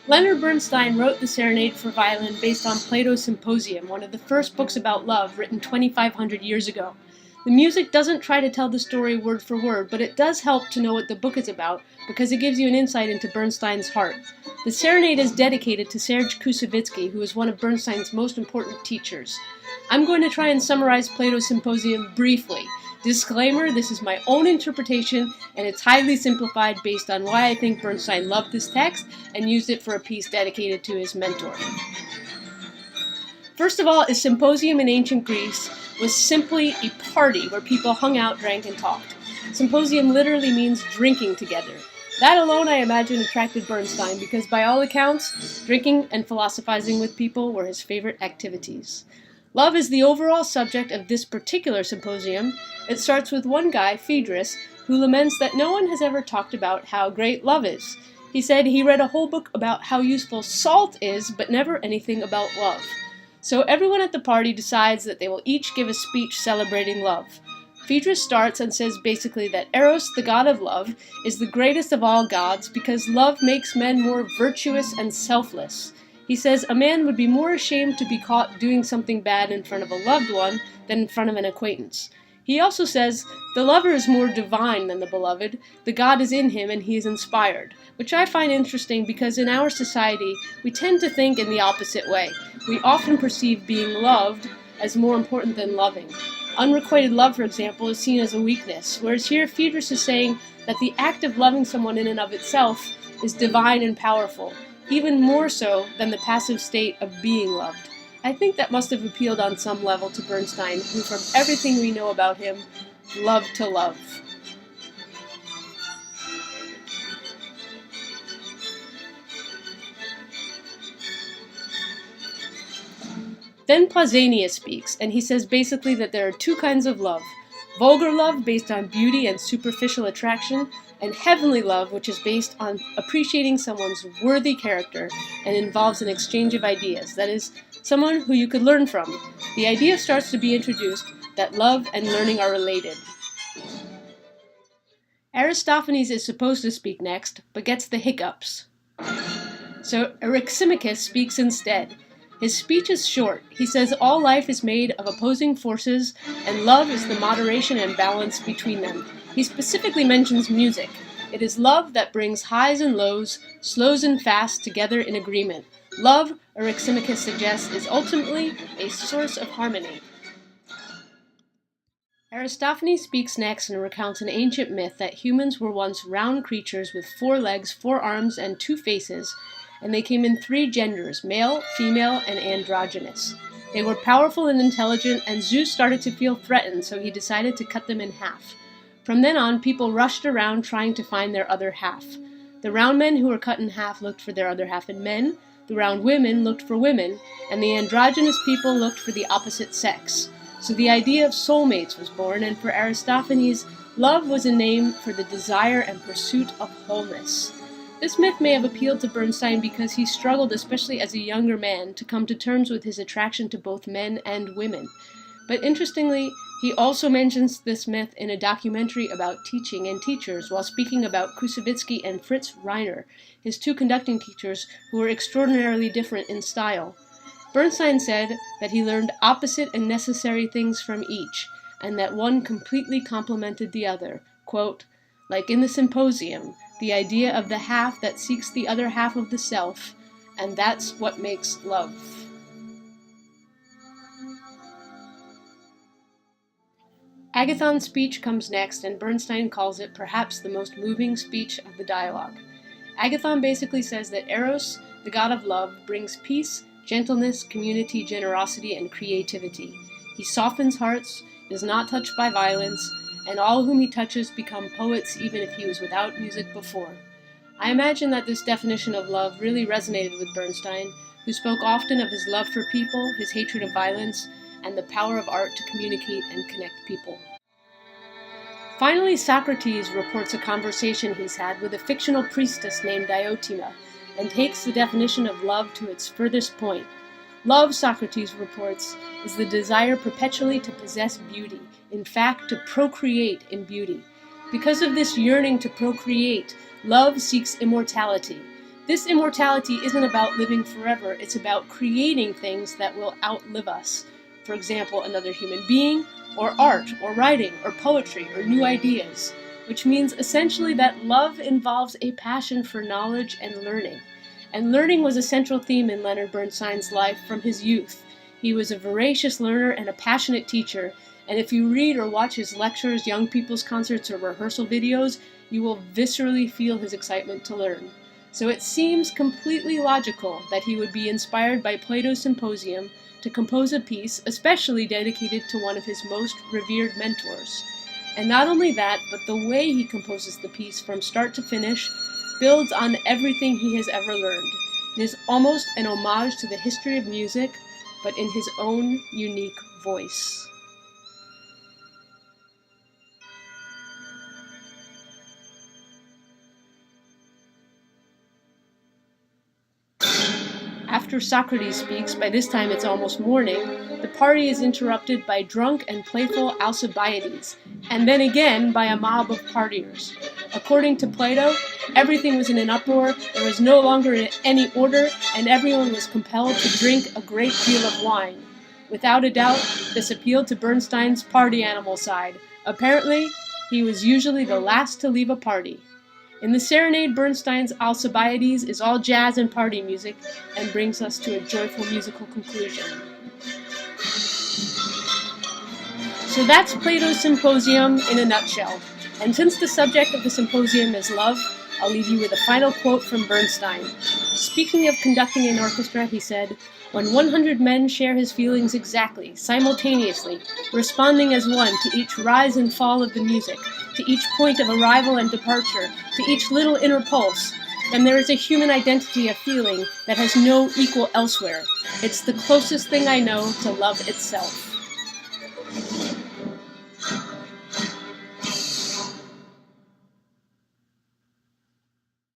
Leonard Bernstein wrote the Serenade for violin based on Plato's Symposium, one of the first books about love written 2,500 years ago. The music doesn't try to tell the story word for word, but it does help to know what the book is about because it gives you an insight into Bernstein's heart. The Serenade is dedicated to Serge Koussevitzky, who is one of Bernstein's most important teachers. I'm going to try and summarize Plato's Symposium briefly. Disclaimer, this is my own interpretation, and it's highly simplified based on why I think Bernstein loved this text and used it for a piece dedicated to his mentor. First of all, a symposium in ancient Greece was simply a party where people hung out, drank, and talked. Symposium literally means drinking together. That alone, I imagine, attracted Bernstein because, by all accounts, drinking and philosophizing with people were his favorite activities. Love is the overall subject of this particular symposium. It starts with one guy, Phaedrus, who laments that no one has ever talked about how great love is. He said he read a whole book about how useful salt is, but never anything about love. So everyone at the party decides that they will each give a speech celebrating love. Phaedrus starts and says basically that Eros, the god of love, is the greatest of all gods because love makes men more virtuous and selfless. He says a man would be more ashamed to be caught doing something bad in front of a loved one than in front of an acquaintance. He also says the lover is more divine than the beloved, the god is in him and he is inspired, which I find interesting because in our society we tend to think in the opposite way. We often perceive being loved as more important than loving. Unrequited love, for example, is seen as a weakness, whereas here Phaedrus is saying that the act of loving someone in and of itself is divine and powerful, even more so than the passive state of being loved. I think that must have appealed on some level to Bernstein, who from everything we know about him, loved to love. Then Pausanias speaks, and he says basically that there are two kinds of love. Vulgar love based on beauty and superficial attraction, and heavenly love which is based on appreciating someone's worthy character and involves an exchange of ideas, that is, someone who you could learn from. The idea starts to be introduced that love and learning are related. Aristophanes is supposed to speak next, but gets the hiccups. So Eryximachus speaks instead. His speech is short. He says all life is made of opposing forces, and love is the moderation and balance between them. He specifically mentions music. It is love that brings highs and lows, slows and fasts together in agreement. Love, Eryximachus suggests, is ultimately a source of harmony. Aristophanes speaks next and recounts an ancient myth that humans were once round creatures with 4 legs, 4 arms, and 2 faces, and they came in 3 genders, male, female, and androgynous. They were powerful and intelligent, and Zeus started to feel threatened, so he decided to cut them in half. From then on, people rushed around trying to find their other half. The round men who were cut in half looked for their other half in men, the round women looked for women, and the androgynous people looked for the opposite sex. So the idea of soulmates was born, and for Aristophanes, love was a name for the desire and pursuit of wholeness. This myth may have appealed to Bernstein because he struggled, especially as a younger man, to come to terms with his attraction to both men and women. But interestingly, he also mentions this myth in a documentary about teaching and teachers while speaking about Koussevitzky and Fritz Reiner, his 2 conducting teachers who were extraordinarily different in style. Bernstein said that he learned opposite and necessary things from each, and that one completely complemented the other. Quote, like in the Symposium, the idea of the half that seeks the other half of the self, and that's what makes love. Agathon's speech comes next, and Bernstein calls it perhaps the most moving speech of the dialogue. Agathon basically says that Eros, the god of love, brings peace, gentleness, community, generosity, and creativity. He softens hearts, is not touched by violence, and all whom he touches become poets even if he was without music before. I imagine that this definition of love really resonated with Bernstein, who spoke often of his love for people, his hatred of violence, and the power of art to communicate and connect people. Finally, Socrates reports a conversation he's had with a fictional priestess named Diotima, and takes the definition of love to its furthest point. Love, Socrates reports, is the desire perpetually to possess beauty, in fact, to procreate in beauty. Because of this yearning to procreate, love seeks immortality. This immortality isn't about living forever, it's about creating things that will outlive us. For example, another human being, or art, or writing, or poetry, or new ideas. Which means essentially that love involves a passion for knowledge and learning. And learning was a central theme in Leonard Bernstein's life from his youth. He was a voracious learner and a passionate teacher, and if you read or watch his lectures, young people's concerts, or rehearsal videos, you will viscerally feel his excitement to learn. So it seems completely logical that he would be inspired by Plato's Symposium to compose a piece especially dedicated to one of his most revered mentors. And not only that, but the way he composes the piece from start to finish builds on everything he has ever learned. It is almost an homage to the history of music, but in his own unique voice. After Socrates speaks, by this time it's almost morning, the party is interrupted by drunk and playful Alcibiades, and then again by a mob of partiers. According to Plato, everything was in an uproar, there was no longer any order, and everyone was compelled to drink a great deal of wine. Without a doubt, this appealed to Bernstein's party animal side. Apparently, he was usually the last to leave a party. In the Serenade, Bernstein's Alcibiades is all jazz and party music, and brings us to a joyful musical conclusion. So that's Plato's Symposium in a nutshell. And since the subject of the symposium is love, I'll leave you with a final quote from Bernstein. Speaking of conducting an orchestra, he said, "When 100 men share his feelings exactly, simultaneously, responding as one to each rise and fall of the music, to each point of arrival and departure, to each little inner pulse, then there is a human identity of feeling that has no equal elsewhere. It's the closest thing I know to love itself."